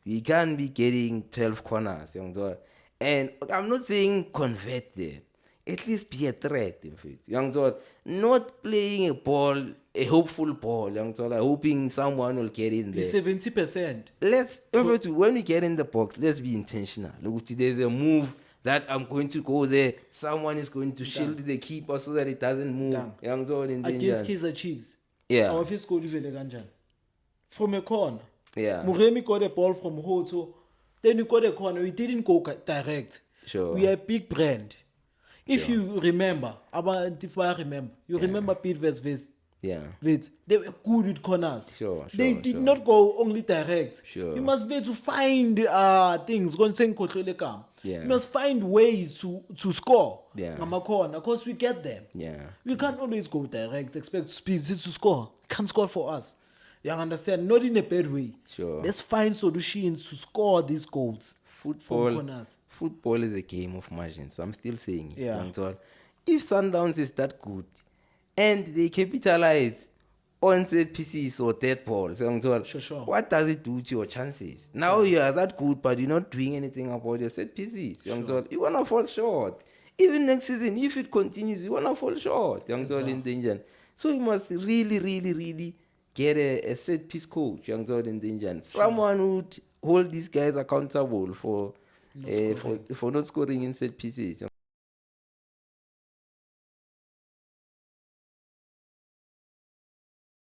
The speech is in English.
we can't be getting 12 corners. And I'm not saying convert them. At least be a threat, in fact. Not playing a ball, a hopeful ball, like hoping someone will get in Be there. 70%. When we get in the box, let's be intentional. Look, there's a move that I'm going to go there. Someone is going to shield the keeper so that it doesn't move. Against Kaizer Chiefs. Yeah. Our first goal ivele kanjani. From a corner. Yeah. Muremi got a ball from Hoto. Then you got a corner. We didn't go direct. Sure. We are a big brand. If you remember, you remember Pete vs. Yeah. Wait, they were good with corners. Sure, they did not go only direct. Sure. You must be able to find things. Yeah. You must find ways to score. Yeah. Corner, because we get them. Yeah. We can't always go direct, expect speeds to score. Can't score for us. You understand? Not in a bad way. Sure. Let's find solutions to score these goals. Football is a game of margins. I'm still saying it. Yeah. If Sundowns is that good and they capitalize on set pieces or dead balls, Sure. what does it do to your chances? Now you are that good, but you're not doing anything about your set pieces. You're gonna fall short. Even next season, if it continues, you're gonna fall short. In danger. So you must really, really, really get a set piece coach. In danger. Someone would hold these guys accountable for not scoring in set pieces.